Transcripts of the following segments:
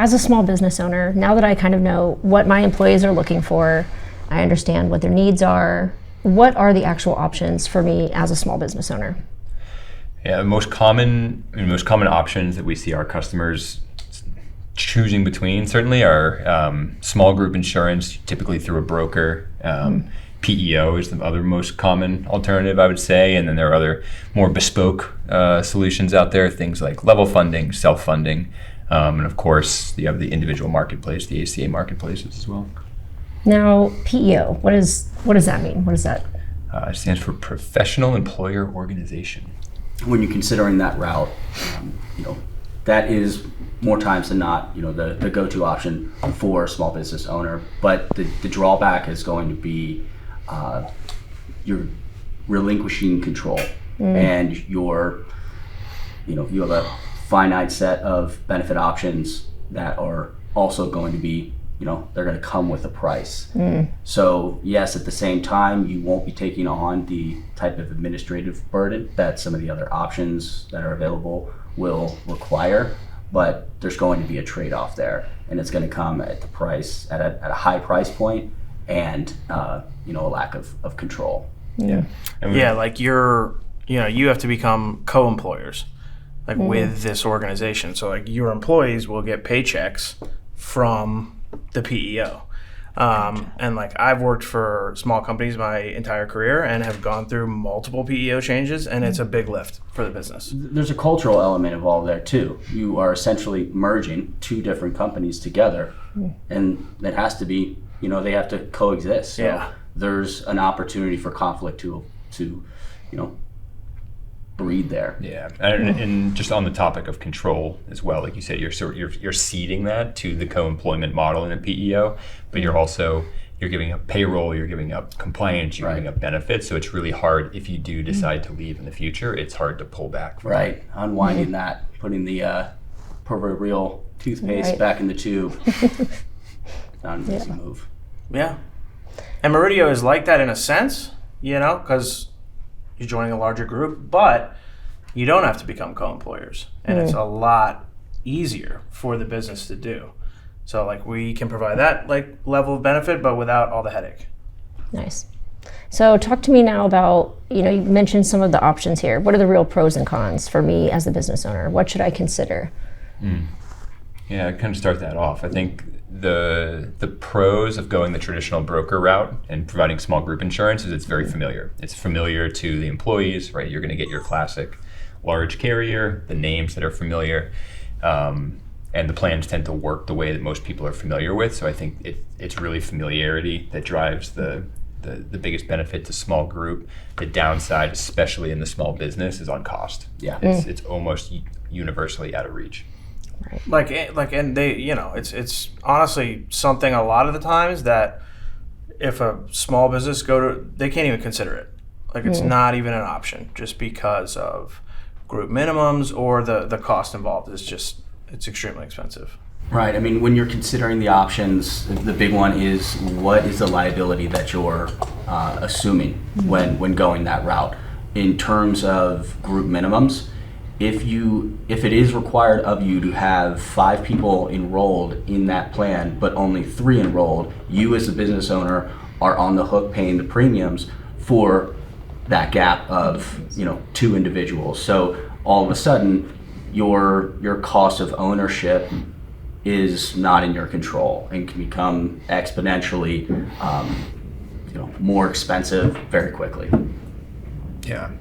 as a small business owner, now that I kind of know what my employees are looking for, I understand what their needs are, what are the actual options for me as a small business owner? Yeah, the most common options that we see our customers choosing between certainly are small group insurance, typically through a broker. PEO is the other most common alternative, I would say, and then there are other more bespoke solutions out there, things like level funding, self-funding, and of course you have the individual marketplace, the ACA marketplaces as well. Now, PEO, what does that mean? What is that? It stands for Professional Employer Organization. When you're considering that route, that is more times than not, the go-to option for a small business owner. But the drawback is going to be you're relinquishing control, and you have a finite set of benefit options that are also going to be, they're going to come with a price. So yes, at the same time, you won't be taking on the type of administrative burden that some of the other options that are available will require, but there's going to be a trade-off there, and it's going to come at the price at a high price point, and a lack of control. Yeah, like you have to become co-employers, like with this organization. So like your employees will get paychecks from the PEO. And like I've worked for small companies my entire career and have gone through multiple PEO changes, and it's a big lift for the business. There's a cultural element involved there too. You are essentially merging two different companies together, and it has to be, they have to coexist. So there's an opportunity for conflict to breed there. Yeah, and just on the topic of control as well, like you said, you're ceding that to the co-employment model in a PEO, but you're giving up payroll, you're giving up compliance, you're giving up benefits. So it's really hard if you do decide to leave in the future. It's hard to pull back from that. Unwinding that, putting the proverbial toothpaste back in the tube. Not an easy move. Yeah, and Meridio is like that in a sense, because you're joining a larger group, but you don't have to become co-employers, and it's a lot easier for the business to do. So like we can provide that like level of benefit, but without all the headache. Nice. So talk to me now about, you mentioned some of the options here. What are the real pros and cons for me as a business owner? What should I consider? Yeah, I kind of start that off. I think the pros of going the traditional broker route and providing small group insurance is it's very familiar. It's familiar to the employees, right? You're going to get your classic large carrier, the names that are familiar, and the plans tend to work the way that most people are familiar with. So I think it's really familiarity that drives the biggest benefit to small group. The downside, especially in the small business, is on cost. Yeah, it's almost universally out of reach. Right. And they, it's honestly something a lot of the times that if a small business they can't even consider it. Like it's not even an option just because of group minimums or the cost involved it's extremely expensive. Right. I mean, when you're considering the options, the big one is what is the liability that you're assuming when going that route in terms of group minimums. If it is required of you to have 5 people enrolled in that plan, but only 3 enrolled, you as a business owner are on the hook paying the premiums for that gap of 2 individuals. So all of a sudden, your cost of ownership is not in your control and can become exponentially more expensive very quickly. Yeah.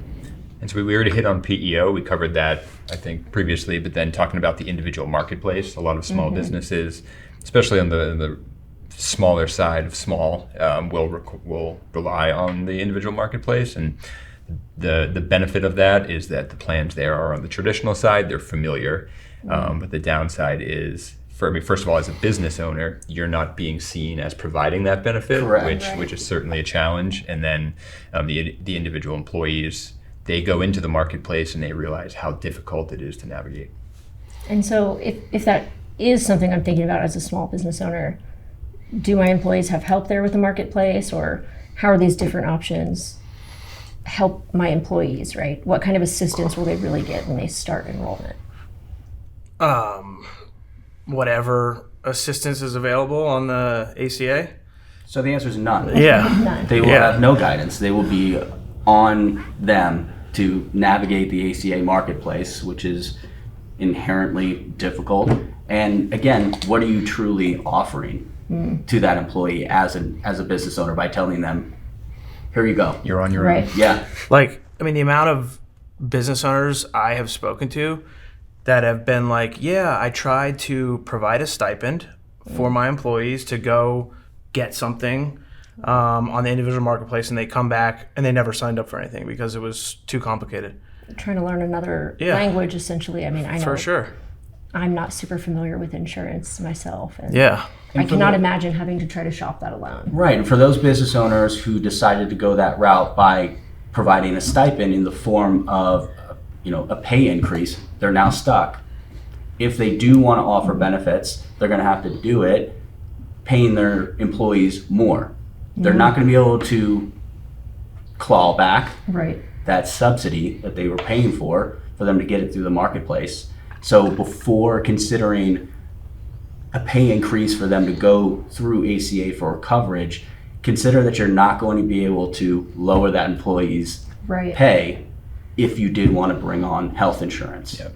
And so we already hit on PEO. We covered that, I think, previously. But then talking about the individual marketplace, a lot of small businesses, especially on the smaller side of small, will rely on the individual marketplace. And the benefit of that is that the plans there are on the traditional side. They're familiar. But the downside is, first of all, as a business owner, you're not being seen as providing that benefit, which is certainly a challenge. And then the individual employees, they go into the marketplace and they realize how difficult it is to navigate. And so if that is something I'm thinking about as a small business owner, do my employees have help there with the marketplace, or how are these different options help my employees, right? What kind of assistance will they really get when they start enrollment? whatever assistance is available on the ACA? So the answer is none. Yeah. None. They will Yeah. have no guidance. They will be on them to navigate the ACA marketplace, which is inherently difficult. And again, what are you truly offering to that employee as a business owner by telling them, here you go. You're on your Right. own. Yeah. Like, I mean, the amount of business owners I have spoken to that have been like, yeah, I tried to provide a stipend for my employees to go get something on the individual marketplace, and they come back and they never signed up for anything because it was too complicated. Trying to learn another Yeah. language, essentially. I mean, I know For sure. I'm not super familiar with insurance myself, and Yeah. I cannot imagine having to try to shop that alone. Right. And for those business owners who decided to go that route by providing a stipend in the form of, a pay increase, they're now stuck. If they do want to offer benefits, they're going to have to do it paying their employees more. They're not going to be able to claw back Right. that subsidy that they were paying for them to get it through the marketplace. So before considering a pay increase for them to go through ACA for coverage, consider that you're not going to be able to lower that employee's Right. pay if you did want to bring on health insurance. Yep.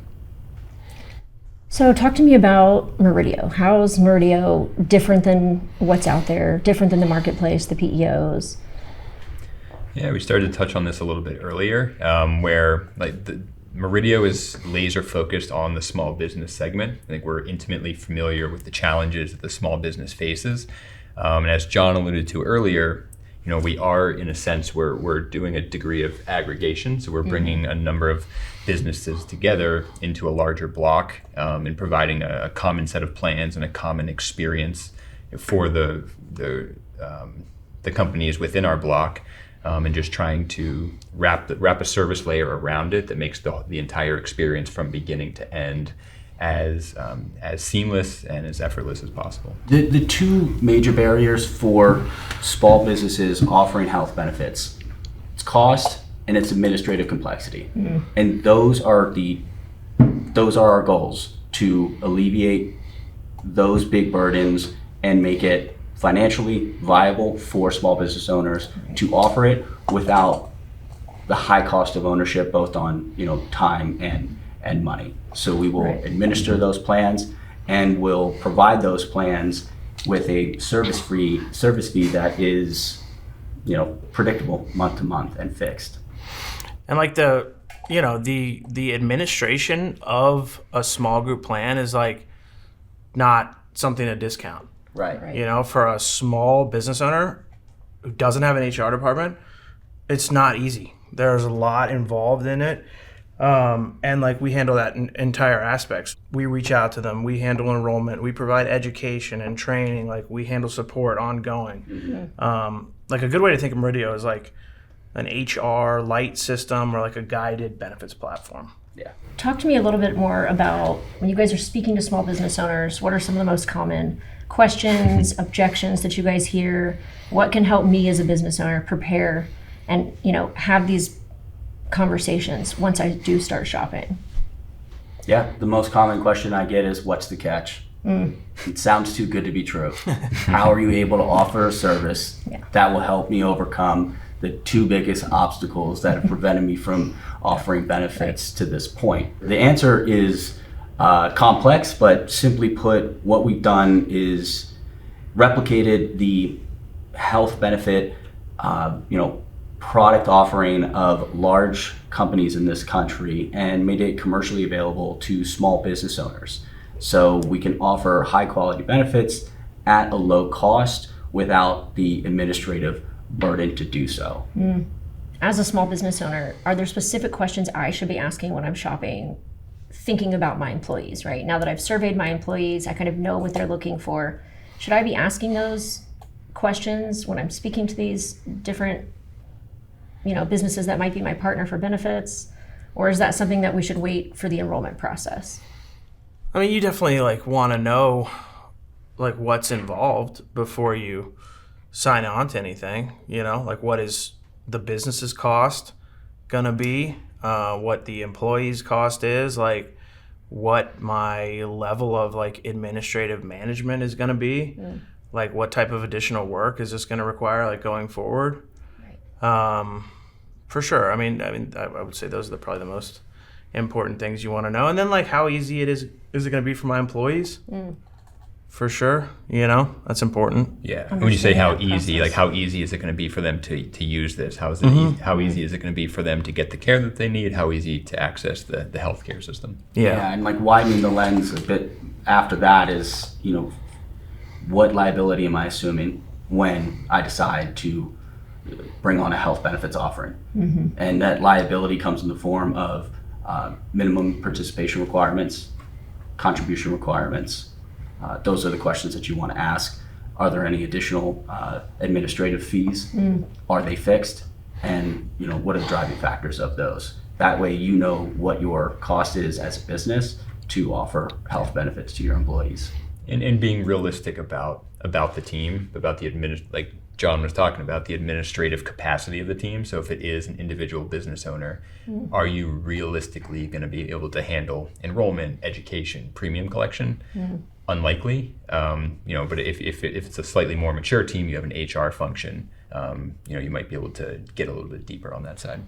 So talk to me about Meridio. How's Meridio different than what's out there, different than the marketplace, the PEOs? Yeah, we started to touch on this a little bit earlier, where Meridio is laser focused on the small business segment. I think we're intimately familiar with the challenges that the small business faces. And as John alluded to earlier, we are, in a sense, we're doing a degree of aggregation. So we're bringing a number of businesses together into a larger block and providing a common set of plans and a common experience for the companies within our block, and just trying to wrap a service layer around it that makes the entire experience from beginning to end as seamless and as effortless as possible. The two major barriers for small businesses offering health benefits, it's cost and it's administrative complexity. And those are our goals, to alleviate those big burdens and make it financially viable for small business owners to offer it without the high cost of ownership, both on time and money. So we will Right. administer those plans and will provide those plans with a service fee that is predictable month to month and fixed. And like the administration of a small group plan is like not something to discount. Right. For a small business owner who doesn't have an HR department, it's not easy. There's a lot involved in it. And like we handle that entire aspects. We reach out to them. We handle enrollment. We provide education and training. Like we handle support ongoing. Like a good way to think of Meridio is like an HR light system or like a guided benefits platform. Yeah. Talk to me a little bit more about when you guys are speaking to small business owners, what are some of the most common questions, objections that you guys hear? What can help me as a business owner prepare and, have these conversations once I do start shopping? Yeah, the most common question I get is, what's the catch? It sounds too good to be true. How are you able to offer a service that will help me overcome the two biggest obstacles that have prevented me from offering benefits to this point? The answer is complex, but simply put, what we've done is replicated the health benefit, product offering of large companies in this country and made it commercially available to small business owners. So we can offer high quality benefits at a low cost without the administrative burden to do so. As a small business owner, are there specific questions I should be asking when I'm shopping, thinking about my employees, right? Now that I've surveyed my employees, I kind of know what they're looking for. Should I be asking those questions when I'm speaking to these different businesses that might be my partner for benefits? Or is that something that we should wait for the enrollment process? I mean, you definitely want to know what's involved before you sign on to anything, what is the business's cost going to be, what the employee's cost is, what my level of like administrative management is going to be. Like what type of additional work is this going to require like going forward? For sure. I mean, I would say those are probably the most important things you want to know. And then like how easy is it going to be for my employees? For sure. That's important. Yeah. When you say how easy, like how easy is it going to be for them to use this? How easy is it going to be for them to get the care that they need? How easy to access the healthcare system? Yeah, and like widening the lens a bit after that is, what liability am I assuming when I decide to bring on a health benefits offering? And that liability comes in the form of minimum participation requirements, contribution requirements. Those are the questions that you want to ask. Are there any additional administrative fees? Are they fixed? And what are the driving factors of those? That way you know what your cost is as a business to offer health benefits to your employees. And being realistic about the team, about the like John was talking about, the administrative capacity of the team. So if it is an individual business owner, are you realistically going to be able to handle enrollment, education, premium collection? Unlikely, but if it's a slightly more mature team, you have an HR function, you might be able to get a little bit deeper on that side.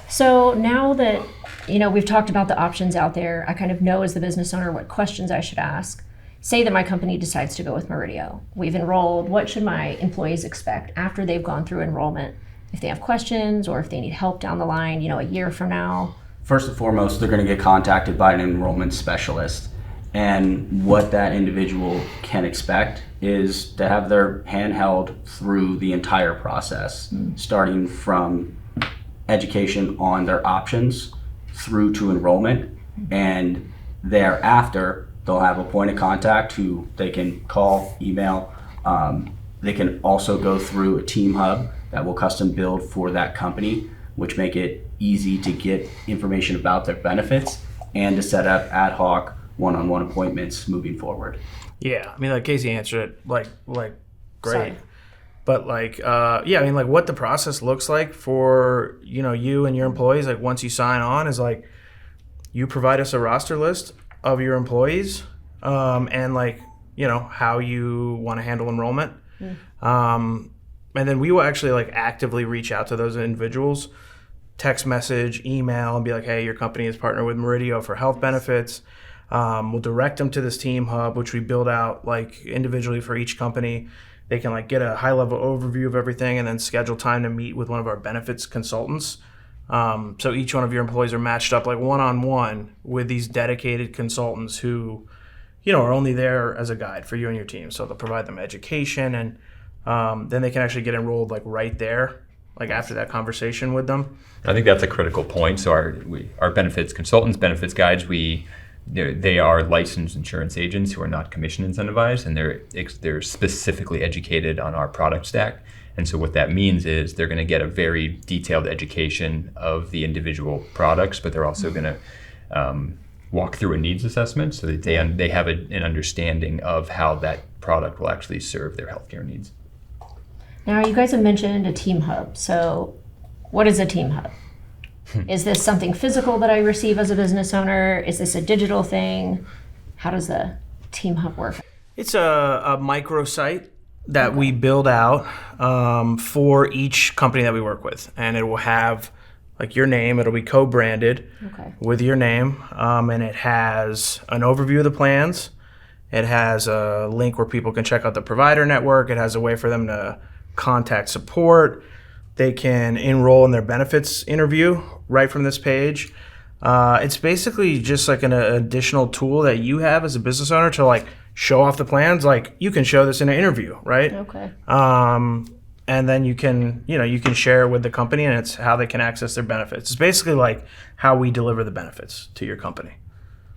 So now that, we've talked about the options out there, I kind of know as the business owner what questions I should ask. Say that my company decides to go with Meridio. We've enrolled. What should my employees expect after they've gone through enrollment? If they have questions or if they need help down the line, a year from now? First and foremost, they're going to get contacted by an enrollment specialist. And what that individual can expect is to have their hand held through the entire process, starting from education on their options through to enrollment. And thereafter, they'll have a point of contact who they can call, email. They can also go through a team hub that will custom build for that company, which make it easy to get information about their benefits and to set up ad hoc one-on-one appointments moving forward. Yeah, I mean, like Casey answered it, like great. Sorry. But what the process looks like for you and your employees, like once you sign on, is like you provide us a roster list of your employees, and how you want to handle enrollment, and then we will actually actively reach out to those individuals, text message, email, and be like, hey, your company is partnered with Meridio for health benefits. We'll direct them to this team hub, which we build out individually for each company. They can get a high level overview of everything and then schedule time to meet with one of our benefits consultants. So each one of your employees are matched up one-on-one with these dedicated consultants who, are only there as a guide for you and your team. So they'll provide them education and then they can actually get enrolled right there, after that conversation with them. I think that's a critical point. So our benefits consultants, benefits guides, they are licensed insurance agents who are not commission incentivized, and they're specifically educated on our product stack. And so what that means is they're going to get a very detailed education of the individual products, but they're also going to walk through a needs assessment so that they have an understanding of how that product will actually serve their healthcare needs. Now, you guys have mentioned a team hub. So what is a team hub? Is this something physical that I receive as a business owner? Is this a digital thing? How does the team hub work? It's a microsite that we build out for each company that we work with. And it will have your name. It'll be co-branded with your name. And it has an overview of the plans. It has a link where people can check out the provider network. It has a way for them to contact support. They can enroll in their benefits interview right from this page. It's basically just an additional tool that you have as a business owner to show off the plans. You can show this in an interview, right? Okay. And then you can share it with the company, and it's how they can access their benefits. It's basically how we deliver the benefits to your company.